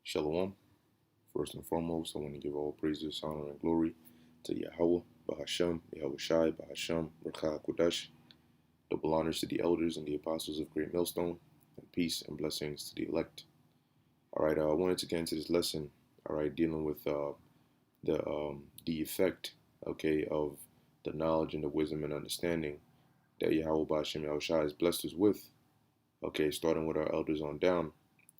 Shalom. First and foremost, I want to give all praises, honor, and glory to Yahweh, Bahashem, Yahweh Shai, Bahashem, Rakha Kodash. Double honors to the elders and the apostles of Great Millstone, and peace and blessings to the elect. All right, I wanted to get into this lesson, all right, dealing with the effect, okay, of the knowledge and the wisdom and understanding that Yahweh Bahashem, Yahweh Shai has blessed us with, okay, starting with our elders on down,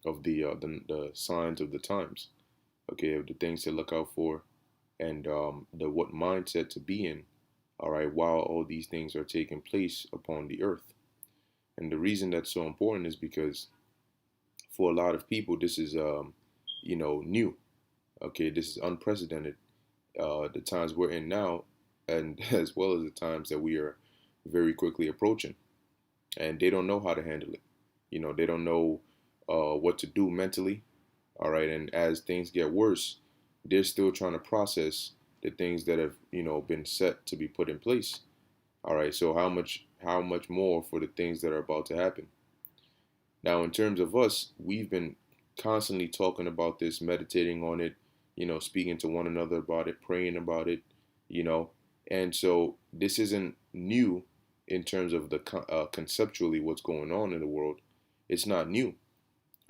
of the signs of the times, okay, of the things to look out for, and the what mindset to be in, all right, while all these things are taking place upon the earth. And the reason that's so important is because for a lot of people, this is new. Okay, this is unprecedented. The times we're in now, and as well as the times that we are very quickly approaching, and they don't know how to handle it. They don't know what to do mentally. All right, and as things get worse, they're still trying to process the things that have been set to be put in place. All right, so how much more for the things that are about to happen. Now, in terms of us, we've been constantly talking about this, meditating on it, speaking to one another about it, praying about it, you know, and so this isn't new in terms of the conceptually what's going on in the world. It's not new,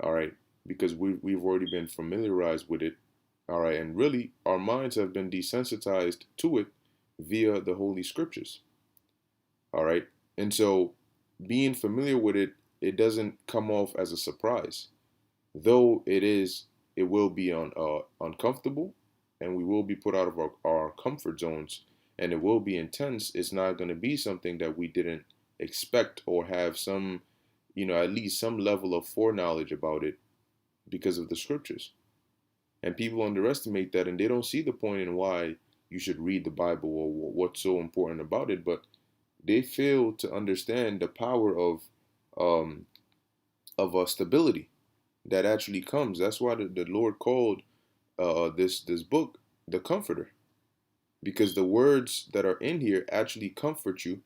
all right, because we've already been familiarized with it, all right, and really our minds have been desensitized to it via the Holy Scriptures, all right, and so being familiar with it, it doesn't come off as a surprise, though it will be uncomfortable, and we will be put out of our comfort zones, and it will be intense. It's not going to be something that we didn't expect or have some, at least some level of foreknowledge about it because of the scriptures. And people underestimate that, and they don't see the point in why you should read the Bible or what's so important about it, but they fail to understand the power um, of stability that actually comes. That's why the Lord called this book the Comforter, because the words that are in here actually comfort you.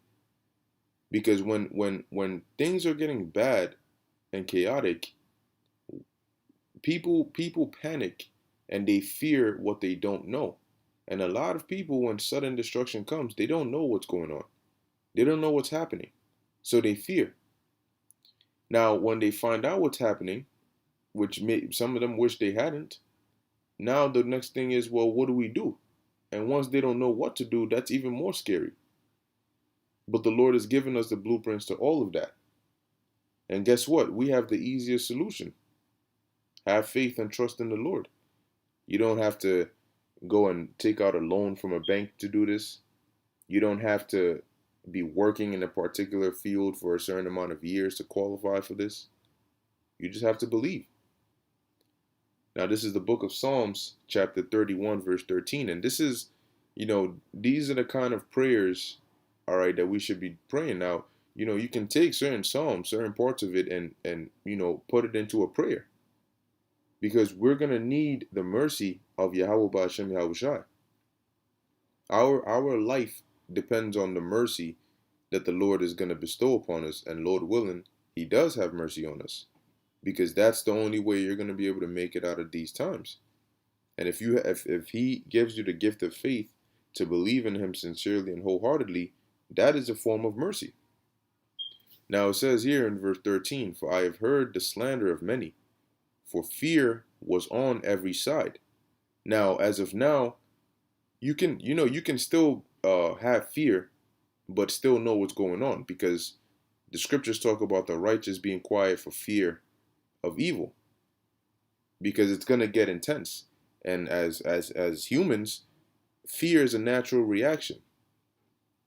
Because when things are getting bad and chaotic, people panic and they fear what they don't know. And a lot of people, when sudden destruction comes, they don't know what's going on. They don't know what's happening, so they fear. Now, when they find out what's happening, which some of them wish they hadn't, now the next thing is, well, what do we do? And once they don't know what to do, that's even more scary. But the Lord has given us the blueprints to all of that. And guess what? We have the easiest solution. Have faith and trust in the Lord. You don't have to go and take out a loan from a bank to do this. You don't have to be working in a particular field for a certain amount of years to qualify for this. You just have to believe. Now, this is the book of Psalms, chapter 31, verse 13. And this is, these are the kind of prayers, all right, that we should be praying. Now, you can take certain Psalms, certain parts of it, and put it into a prayer. Because we're going to need the mercy of Yahweh Ba'ashem Yahweh Shai. Our life depends on the mercy that the Lord is going to bestow upon us. And Lord willing, He does have mercy on us, because that's the only way you're going to be able to make it out of these times. And if He gives you the gift of faith to believe in Him sincerely and wholeheartedly, that is a form of mercy. Now it says here in verse 13, "For I have heard the slander of many, for fear was on every side." Now, as of now, you can still have fear, but still know what's going on, because the scriptures talk about the righteous being quiet for fear of evil, because it's going to get intense. And as humans, fear is a natural reaction.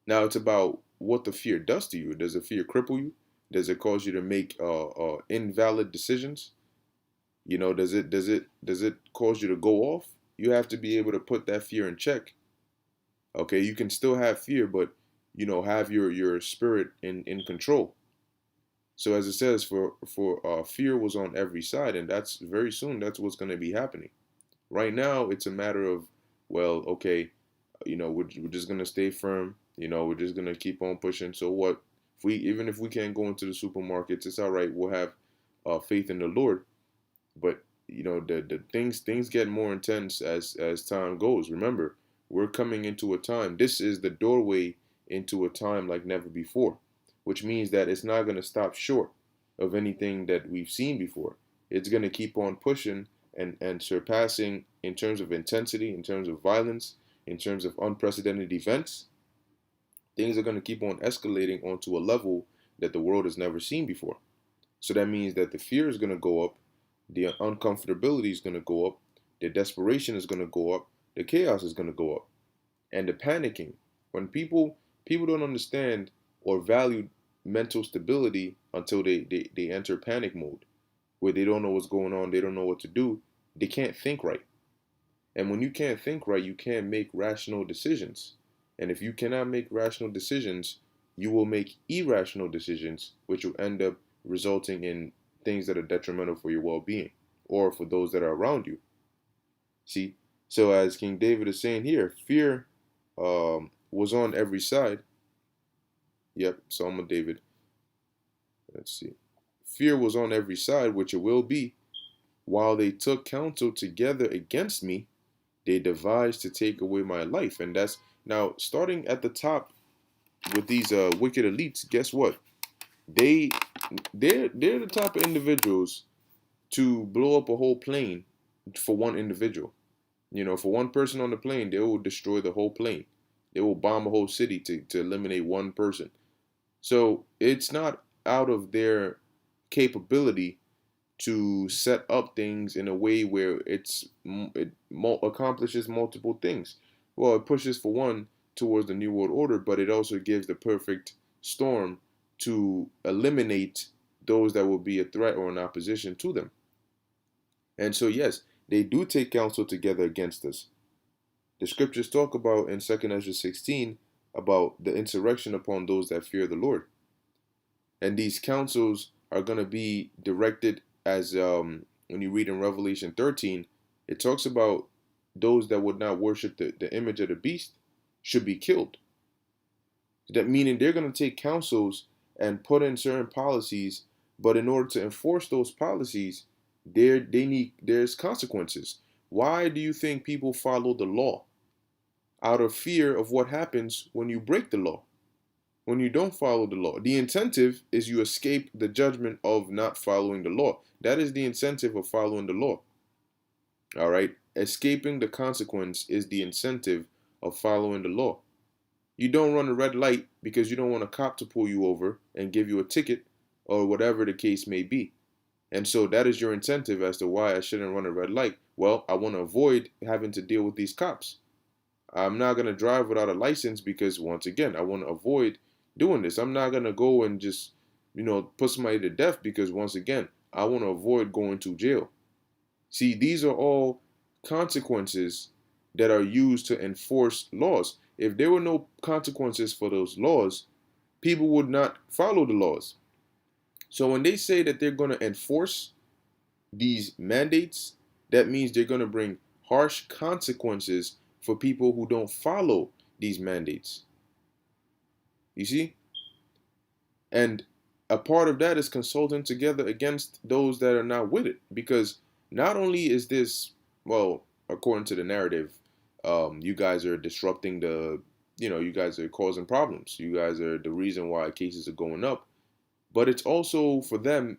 Now it's about what the fear does to you. Does the fear cripple you? Does it cause you to make invalid decisions? Does it cause you to go off? You have to be able to put that fear in check. Okay, you can still have fear, but have your spirit in control. So as it says, for fear was on every side, and that's very soon. That's what's going to be happening. Right now, it's a matter of, well, okay, we're just going to stay firm. We're just going to keep on pushing. So what? Even if we can't go into the supermarkets, it's all right. We'll have faith in the Lord. But the things get more intense as time goes. Remember, we're coming into a time. This is the doorway into a time like never before, which means that it's not going to stop short of anything that we've seen before. It's going to keep on pushing and surpassing in terms of intensity, in terms of violence, in terms of unprecedented events. Things are going to keep on escalating onto a level that the world has never seen before. So that means that the fear is going to go up, the uncomfortability is going to go up, the desperation is going to go up, the chaos is going to go up, and the panicking. When people don't understand or value mental stability until they enter panic mode, where they don't know what's going on, they don't know what to do, they can't think right. And when you can't think right, you can't make rational decisions. And if you cannot make rational decisions, you will make irrational decisions, which will end up resulting in things that are detrimental for your well being or for those that are around you. See? So, as King David is saying here, fear was on every side. Yep, Psalm of David. Let's see. Fear was on every side, which it will be, while they took counsel together against me. They devised to take away my life. And that's now starting at the top with these wicked elites. Guess what? They're the type of individuals to blow up a whole plane for one individual. For one person on the plane, they will destroy the whole plane. They will bomb a whole city to eliminate one person. So it's not out of their capability to set up things in a way where it accomplishes multiple things. Well, it pushes for one towards the New World Order, but it also gives the perfect storm to eliminate those that will be a threat or an opposition to them. And so, yes, they do take counsel together against us. The scriptures talk about in 2nd Ezra 16 about the insurrection upon those that fear the Lord. And these counsels are going to be directed as when you read in Revelation 13, it talks about those that would not worship the image of the beast should be killed. That meaning they're going to take counsels and put in certain policies, but in order to enforce those policies, there's consequences. Why do you think people follow the law? Out of fear of what happens when you break the law, when you don't follow the law. The incentive is you escape the judgment of not following the law. That is the incentive of following the law. All right? Escaping the consequence is the incentive of following the law. You don't run a red light because you don't want a cop to pull you over and give you a ticket or whatever the case may be. And so that is your incentive as to why I shouldn't run a red light. Well, I want to avoid having to deal with these cops. I'm not going to drive without a license because, once again, I want to avoid doing this. I'm not going to go and just, put somebody to death because, once again, I want to avoid going to jail. See, these are all consequences that are used to enforce laws. If there were no consequences for those laws, people would not follow the laws. So when they say that they're going to enforce these mandates, that means they're going to bring harsh consequences for people who don't follow these mandates. You see? And a part of that is consulting together against those that are not with it. Because not only is this, well, according to the narrative, you guys are disrupting you guys are causing problems. You guys are the reason why cases are going up. But it's also for them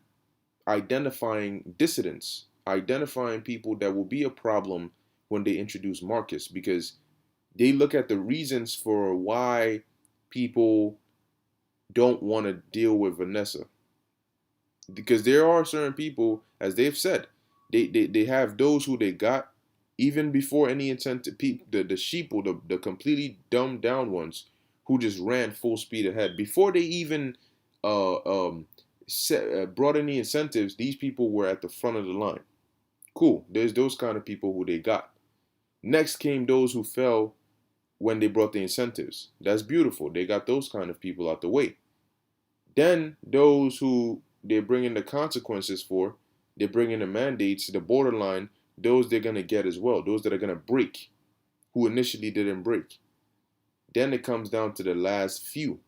identifying dissidents, identifying people that will be a problem when they introduce Marcus, because they look at the reasons for why people don't want to deal with Vanessa. Because there are certain people, as they've said, they have those who they got even before any incentive, the sheeple, the completely dumbed down ones who just ran full speed ahead. Before they even brought any incentives, these people were at the front of the line. Cool. There's those kind of people who they got. Next came those who fell when they brought the incentives. That's beautiful. They got those kind of people out the way. Then those who they're bringing the consequences for, they're bringing the mandates, the borderline, those they're going to get as well. Those that are going to break, who initially didn't break. Then it comes down to the last few.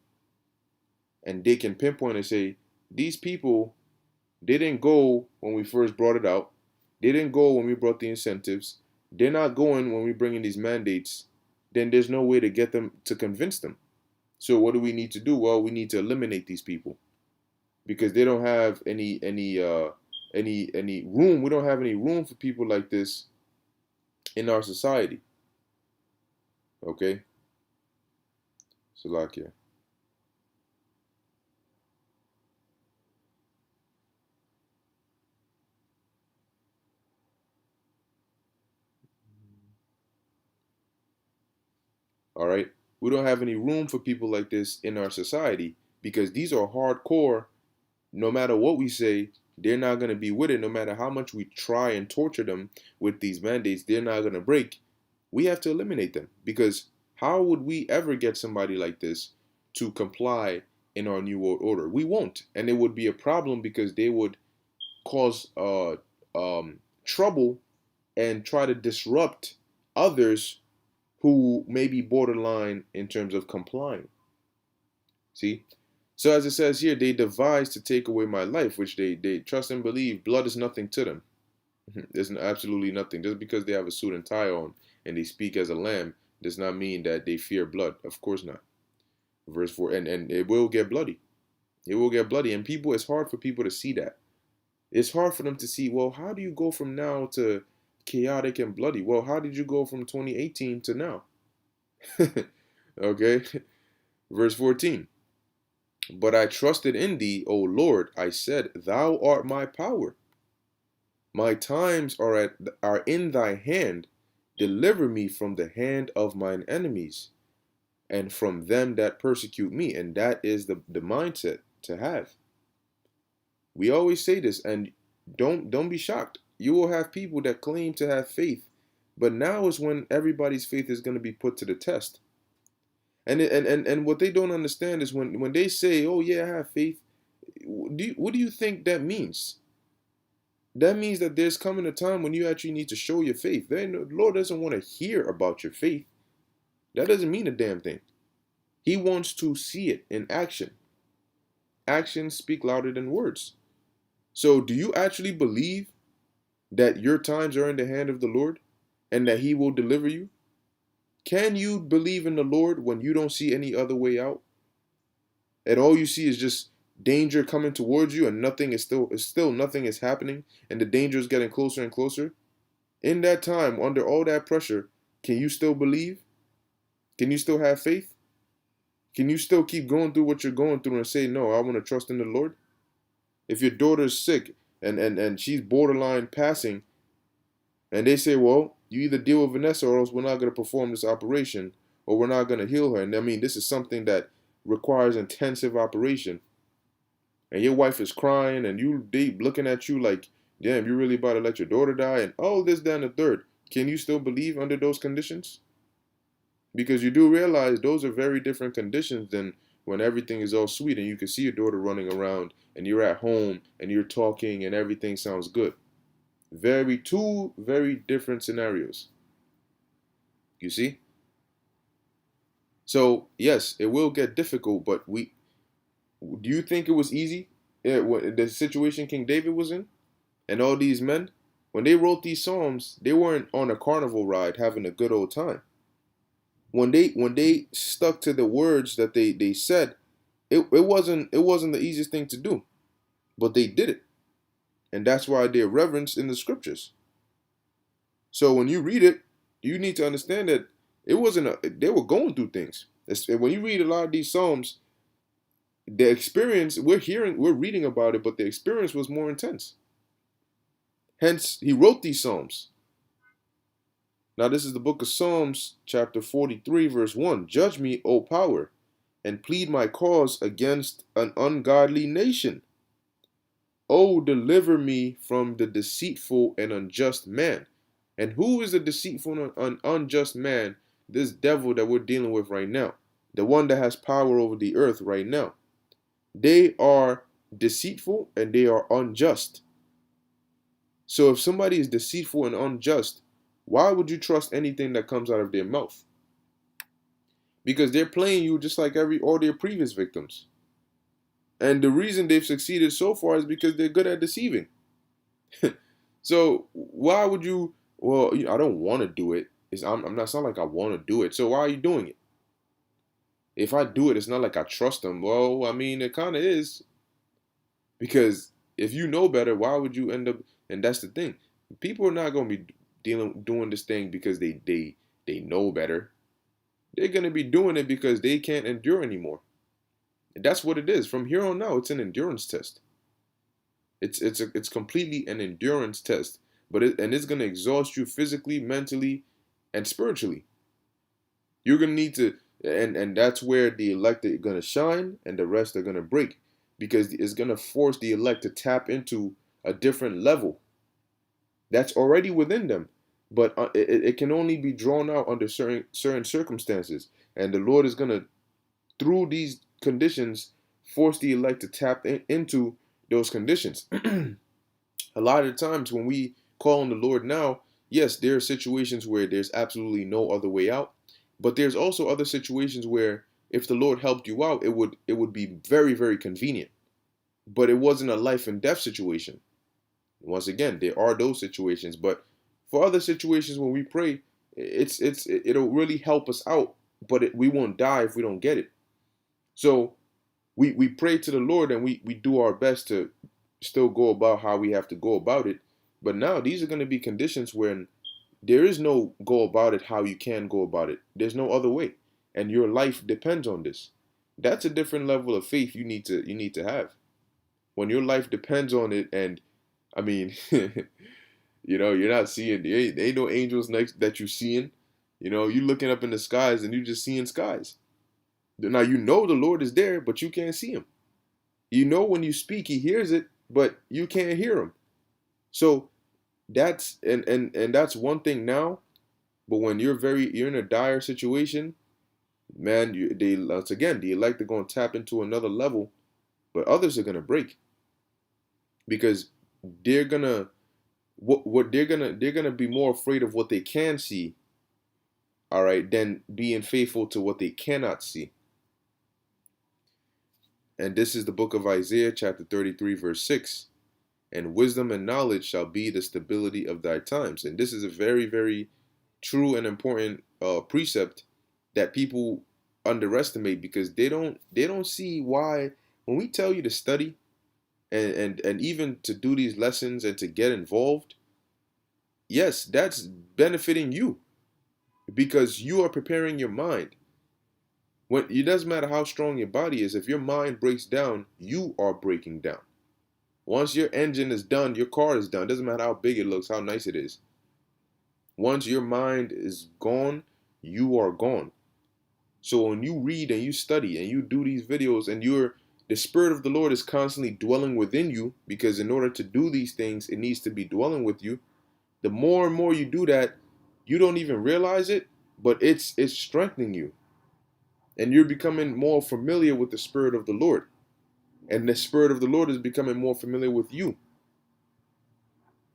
And they can pinpoint and say, these people, they didn't go when we first brought it out. They didn't go when we brought the incentives. They're not going when we bring in these mandates. Then there's no way to get them to convince them. So what do we need to do? Well, we need to eliminate these people because they don't have any room. We don't have any room for people like this in our society. Okay, Salakia. All right, we don't have any room for people like this in our society because these are hardcore. No matter what we say, they're not going to be with it. No matter how much we try and torture them with these mandates, they're not going to break. We have to eliminate them because how would we ever get somebody like this to comply in our new world order? We won't, and it would be a problem because they would cause trouble and try to disrupt others who may be borderline in terms of complying. See? So as it says here, they devised to take away my life, which they trust and believe blood is nothing to them. There's absolutely nothing. Just because they have a suit and tie on and they speak as a lamb does not mean that they fear blood. Of course not. Verse 4, and it will get bloody. It will get bloody. And people, it's hard for people to see that. It's hard for them to see, well, how do you go from now to chaotic and bloody? Well, how did you go from 2018 to now? Okay. Verse 14. But I trusted in thee, O Lord. I said, thou art my power. My times are in thy hand. Deliver me from the hand of mine enemies and from them that persecute me. And that is the mindset to have. We always say this, and don't be shocked. You will have people that claim to have faith, but now is when everybody's faith is going to be put to the test. And what they don't understand is when they say, "Oh yeah, I have faith," what do you think that means? That means that there's coming a time when you actually need to show your faith. The Lord doesn't want to hear about your faith. That doesn't mean a damn thing. He wants to see it in action. Actions speak louder than words. So, do you actually believe that your times are in the hand of the Lord and that He will deliver you? Can you believe in the Lord when you don't see any other way out? And all you see is just danger coming towards you and nothing is still nothing is happening and the danger is getting closer and closer? In that time, under all that pressure, can you still believe? Can you still have faith? Can you still keep going through what you're going through and say, no, I want to trust in the Lord? If your daughter is sick and she's borderline passing, and they say, well, you either deal with Vanessa or else we're not going to perform this operation or we're not going to heal her. And I mean, this is something that requires intensive operation. And your wife is crying and they looking at you like, damn, you really about to let your daughter die? And all this, that, and the third. Can you still believe under those conditions? Because you do realize those are very different conditions than when everything is all sweet and you can see your daughter running around and you're at home and you're talking and everything sounds good. Two very different scenarios. You see? So yes, it will get difficult, but do you think it was easy? The situation King David was in and all these men, when they wrote these psalms, they weren't on a carnival ride having a good old time. When they stuck to the words that they said, it wasn't the easiest thing to do, but they did it, and that's why they're reverenced in the scriptures. So when you read it, you need to understand that it wasn't they were going through things. When you read a lot of these psalms, the experience we're reading about it, but the experience was more intense. Hence, he wrote these psalms. Now, this is the book of Psalms, chapter 43, verse 1. Judge me, O power, and plead my cause against an ungodly nation. O deliver me from the deceitful and unjust man. And who is the deceitful and unjust man? This devil that we're dealing with right now. The one that has power over the earth right now. They are deceitful and they are unjust. So if somebody is deceitful and unjust, why would you trust anything that comes out of their mouth? Because they're playing you just like all their previous victims. And the reason they've succeeded so far is because they're good at deceiving. So why would you? Well, I don't want to do it. I'm not. It's not like I want to do it. So why are you doing it? If I do it, it's not like I trust them. Well, I mean, it kind of is, because if you know better, why would you end up? And that's the thing. People are not going to be doing this thing because they know better. They're going to be doing it because they can't endure anymore. And that's what it is. From here on out, it's an endurance test. It's completely an endurance test. And it's going to exhaust you physically, mentally, and spiritually. You're going to need to, and that's where the elect are going to shine and the rest are going to break, because it's going to force the elect to tap into a different level that's already within them, but it can only be drawn out under certain circumstances, and the Lord is going to, through these conditions, force the elect to tap into those conditions. A lot of the times when we call on the Lord now, yes, there are situations where there's absolutely no other way out, but there's also other situations where if the Lord helped you out, it would be very, very convenient. But it wasn't a life and death situation. Once again, there are those situations, but for other situations when we pray, it'll really help us out, but we won't die if we don't get it. So we pray to the Lord, and we do our best to still go about how we have to go about it. But now these are going to be conditions when there is no go about it how you can go about it. There's no other way. And your life depends on this. That's a different level of faith you need to have. When your life depends on it, and I mean you're not seeing, there ain't no angels next that you're seeing. You looking up in the skies and you just seeing skies. Now the Lord is there, but you can't see him. When you speak, he hears it, but you can't hear him. So that's and that's one thing now. But when you're in a dire situation, man, they once again the elect are going to tap into another level, but others are going to break, because they're gonna what they're gonna be more afraid of what they can see, all right, than being faithful to what they cannot see. And this is the book of Isaiah, chapter 33, verse 6. And wisdom and knowledge shall be the stability of thy times. And this is a very, very true and important precept that people underestimate, because they don't see why when we tell you to study and even to do these lessons and to get involved, yes, that's benefiting you, because you are preparing your mind. When it doesn't matter how strong your body is, if your mind breaks down, you are breaking down. Once your engine is done, your car is done. It doesn't matter how big it looks, how nice it is. Once your mind is gone, you are gone. So when you read and you study and you do these videos, and the Spirit of the Lord is constantly dwelling within you, because in order to do these things, it needs to be dwelling with you. The more and more you do that, you don't even realize it, but it's strengthening you. And you're becoming more familiar with the Spirit of the Lord. And the Spirit of the Lord is becoming more familiar with you.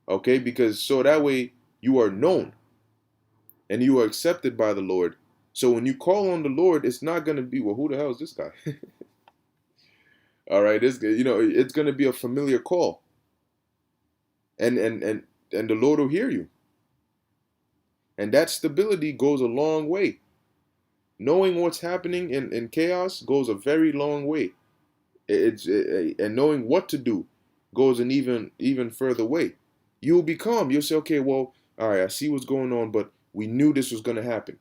Okay? Because so that way you are known and you are accepted by the Lord. So when you call on the Lord, it's not going to be, well, who the hell is this guy? All right, it's going to be a familiar call. And the Lord will hear you. And that stability goes a long way. Knowing what's happening in chaos goes a very long way. And knowing what to do goes an even further way. You'll be calm. You'll say, okay, well, all right, I see what's going on, but we knew this was going to happen.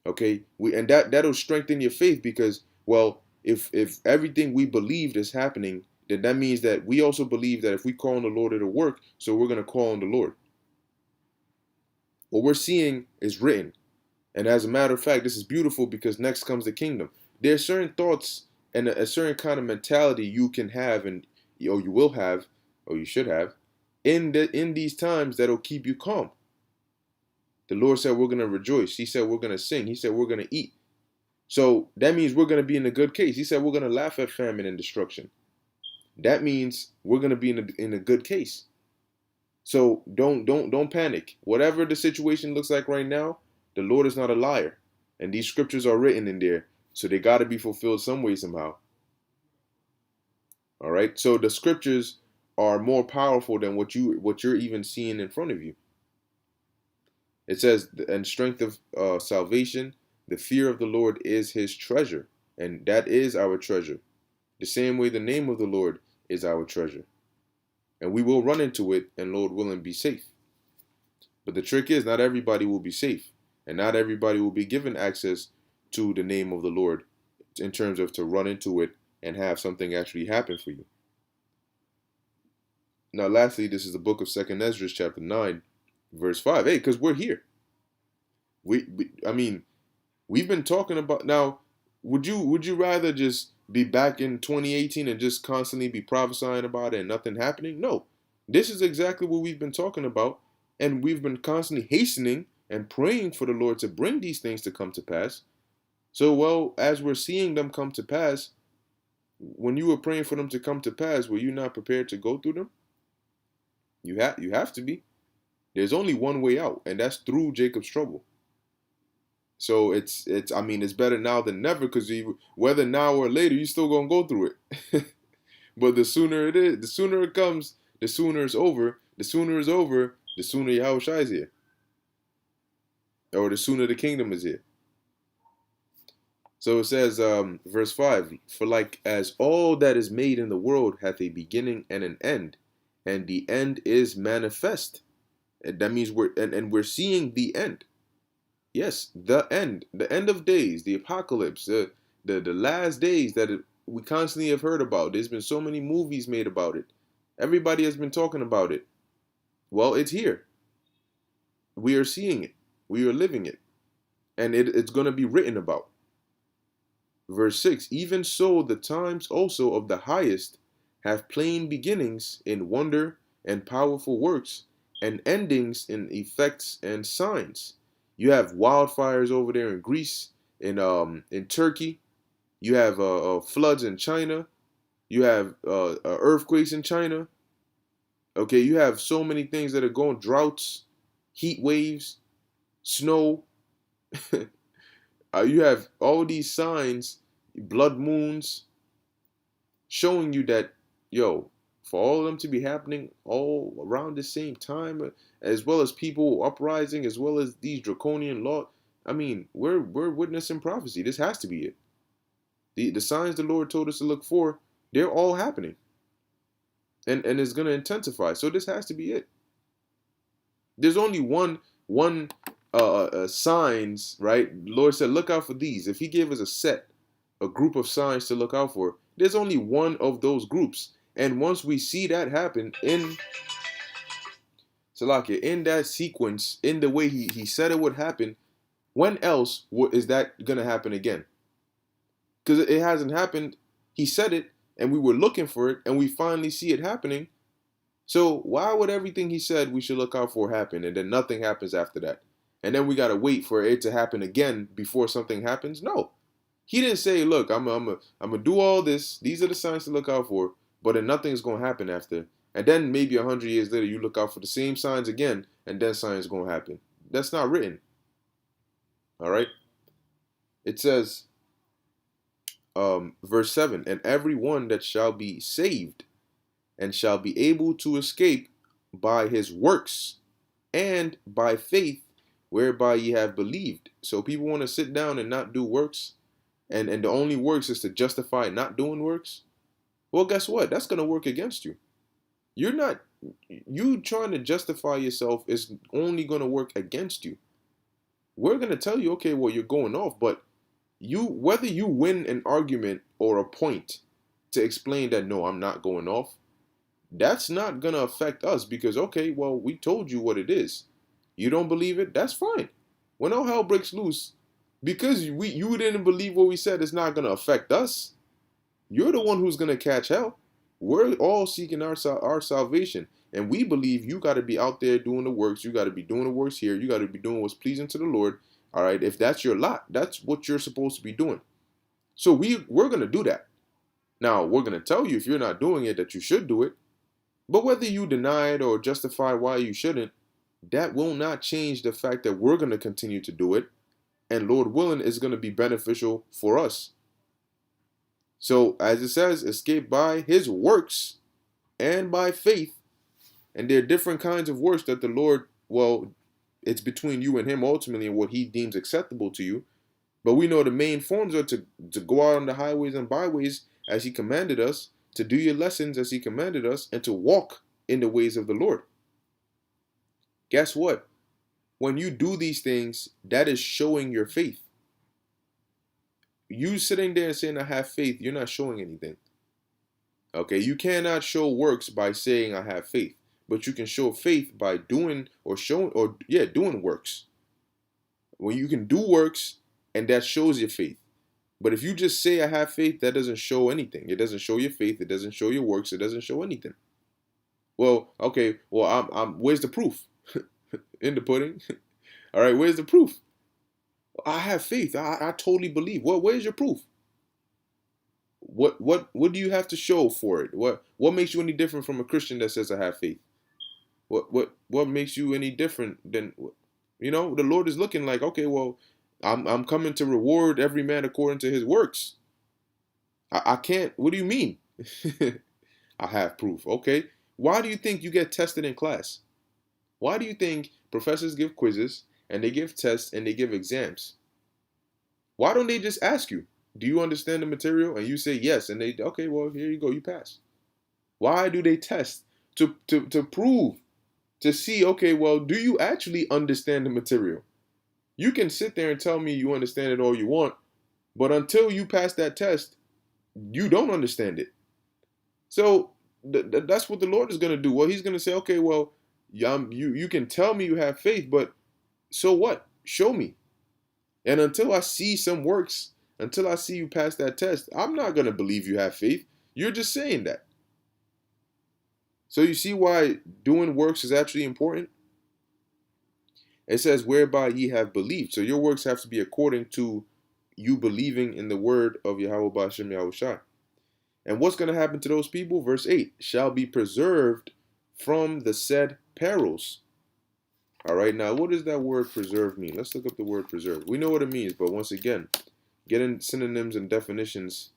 Okay, and that'll strengthen your faith, because, well, if everything we believed is happening, then that means that we also believe that if we call on the Lord, it'll work. So we're going to call on the Lord. What we're seeing is written. And as a matter of fact, this is beautiful, because next comes the kingdom. There are certain thoughts and a certain kind of mentality you can have, or you will have, or you should have, in these times that'll keep you calm. The Lord said we're going to rejoice. He said we're going to sing. He said we're going to eat. So that means we're going to be in a good case. He said we're going to laugh at famine and destruction. That means we're going to be in a good case. So don't panic. Whatever the situation looks like right now, the Lord is not a liar. And these scriptures are written in there. So they got to be fulfilled some way, somehow. All right. So the scriptures are more powerful than what you're even seeing in front of you. It says, "And strength of salvation, the fear of the Lord is his treasure," and that is our treasure. The same way the name of the Lord is our treasure, and we will run into it, and Lord willing, be safe. But the trick is, not everybody will be safe, and not everybody will be given access to the name of the Lord in terms of to run into it and have something actually happen for you. Now, lastly, this is the book of 2nd Ezra, chapter 9, verse 5. Hey, because we're here. I mean, we've been talking about now. Would you rather just be back in 2018 and just constantly be prophesying about it and nothing happening? No, this is exactly what we've been talking about, and we've been constantly hastening and praying for the Lord to bring these things to come to pass. So, well, as we're seeing them come to pass, when you were praying for them to come to pass, were you not prepared to go through them? You have to be. There's only one way out, and that's through Jacob's trouble. So it's better now than never, because whether now or later, you're still gonna go through it. But the sooner the sooner it comes, the sooner it's over. The sooner it's over, the sooner Yahushua is here, or the sooner the kingdom is here. So it says, verse 5, "For like as all that is made in the world hath a beginning and an end, and the end is manifest." And that means we're seeing the end. Yes, the end of days, the apocalypse, the last days that we constantly have heard about. There's been so many movies made about it. Everybody has been talking about it. Well, it's here. We are seeing it. We are living it. And it's going to be written about. Verse 6, "Even so the times also of the highest have plain beginnings in wonder and powerful works, and endings in effects and signs." You have wildfires over there in Greece, in Turkey. You have floods in China. You have earthquakes in China. Okay, you have so many things that are going, droughts, heat waves, snow. You have all these signs, blood moons, showing you that, yo, for all of them to be happening all around the same time, as well as people uprising, as well as these draconian laws. I mean, we're witnessing prophecy. This has to be it. The signs the Lord told us to look for, they're all happening, and it's going to intensify. So this has to be it. There's only one signs, right? The Lord said, look out for these. If He gave us a group of signs to look out for, there's only one of those groups. And once we see that happen in Salakia, in that sequence, in the way he said it would happen, when else is that going to happen again? Because it hasn't happened. He said it, and we were looking for it, and we finally see it happening. So why would everything He said we should look out for happen, and then nothing happens after that? And then we got to wait for it to happen again before something happens? No. He didn't say, look, I'm going to do all this. These are the signs to look out for, but then nothing's going to happen after. And then maybe 100 years later, you look out for the same signs again, and then signs going to happen. That's not written. All right? It says, verse 7, "And every one that shall be saved and shall be able to escape by his works and by faith whereby ye have believed." So people want to sit down and not do works, and the only works is to justify not doing works. Well, guess what? That's going to work against you. You trying to justify yourself is only going to work against you. We're going to tell you, okay, well, you're going off, but whether you win an argument or a point to explain that, no, I'm not going off, that's not going to affect us, because, okay, well, we told you what it is. You don't believe it? That's fine. When all hell breaks loose, because you didn't believe what we said, it's not going to affect us. You're the one who's going to catch hell. We're all seeking our salvation. And we believe you got to be out there doing the works. You got to be doing the works here. You got to be doing what's pleasing to the Lord. All right. If that's your lot, that's what you're supposed to be doing. So we're going to do that. Now, we're going to tell you, if you're not doing it, that you should do it. But whether you deny it or justify why you shouldn't, that will not change the fact that we're going to continue to do it. And Lord willing, is going to be beneficial for us. So, as it says, escape by his works and by faith. And there are different kinds of works that the Lord, well, it's between you and him ultimately and what he deems acceptable to you. But we know the main forms are to go out on the highways and byways as he commanded us, to do your lessons as he commanded us, and to walk in the ways of the Lord. Guess what? When you do these things, that is showing your faith. You sitting there and saying, I have faith, you're not showing anything. Okay, you cannot show works by saying I have faith, but you can show faith by doing or showing or doing works. When you can do works, and that shows your faith. But if you just say I have faith, that doesn't show anything. It doesn't show your faith. It doesn't show your works. It doesn't show anything. Well, okay. Well, where's the proof? In the pudding. All right. Where's the proof? I have faith. I totally believe. Well, where's your proof? What do you have to show for it? What makes you any different from a Christian that says I have faith? What makes you any different than, the Lord is looking like, okay, well, I'm coming to reward every man according to his works. I can't. What do you mean? I have proof. Okay. Why do you think you get tested in class? Why do you think professors give quizzes and they give tests and they give exams? Why don't they just ask you, do you understand the material? And you say yes. And they, okay, well, here you go. You pass. Why do they test? To prove, to see, okay, well, do you actually understand the material? You can sit there and tell me you understand it all you want, but until you pass that test, you don't understand it. So that's what the Lord is going to do. Well, he's going to say, okay, well, you can tell me you have faith, but so what? Show me. And until I see some works, until I see you pass that test, I'm not going to believe you have faith. You're just saying that. So you see why doing works is actually important? It says, whereby ye have believed. So your works have to be according to you believing in the word of Yahweh Ba'ashem Yahushai. And what's going to happen to those people? Verse 8, shall be preserved from the said perils. All right, now what does that word preserve mean? Let's look up the word preserve. We know what it means, but once again, getting synonyms and definitions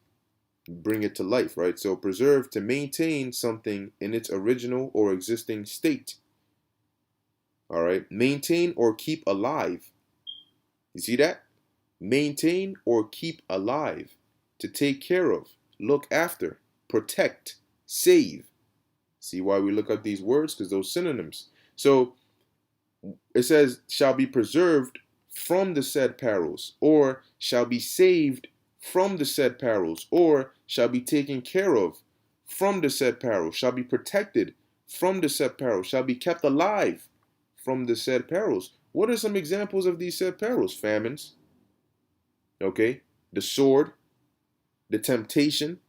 bring it to life, right? So preserve, to maintain something in its original or existing state. All right, maintain or keep alive. You see that? Maintain or keep alive, to take care of, look after, protect, save. See why we look up these words? Because those synonyms. So it says, shall be preserved from the said perils, or shall be saved from the said perils, or shall be taken care of from the said perils, shall be protected from the said perils, shall be kept alive from the said perils. What are some examples of these said perils? Famines, okay, the sword, the temptation,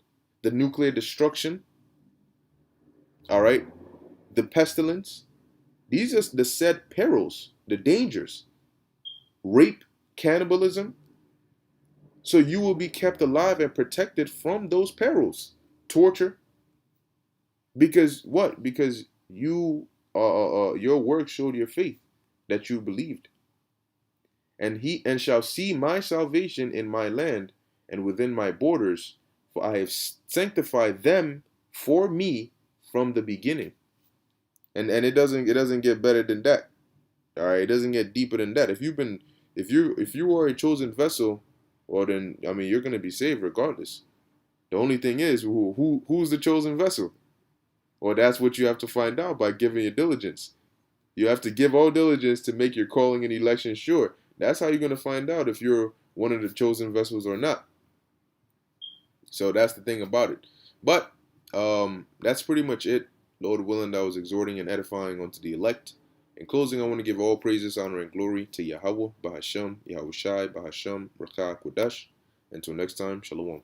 the nuclear destruction, all right, the pestilence. These are the said perils, the dangers, rape, cannibalism. So you will be kept alive and protected from those perils, torture. Because what? Because you, your work showed your faith that you believed. And shall see my salvation in my land and within my borders, for I have sanctified them for me from the beginning. And it doesn't get better than that. All right, it doesn't get deeper than that. If you are a chosen vessel, well then you're gonna be saved regardless. The only thing is who's the chosen vessel? Well, that's what you have to find out by giving your diligence. You have to give all diligence to make your calling and election sure. That's how you're gonna find out if you're one of the chosen vessels or not. So that's the thing about it. But that's pretty much it. Lord willing, that was exhorting and edifying unto the elect. In closing, I want to give all praises, honor, and glory to Yahweh, Bahashem, Yahushai, Bahashem, Rakah, Kodash. Until next time, Shalom.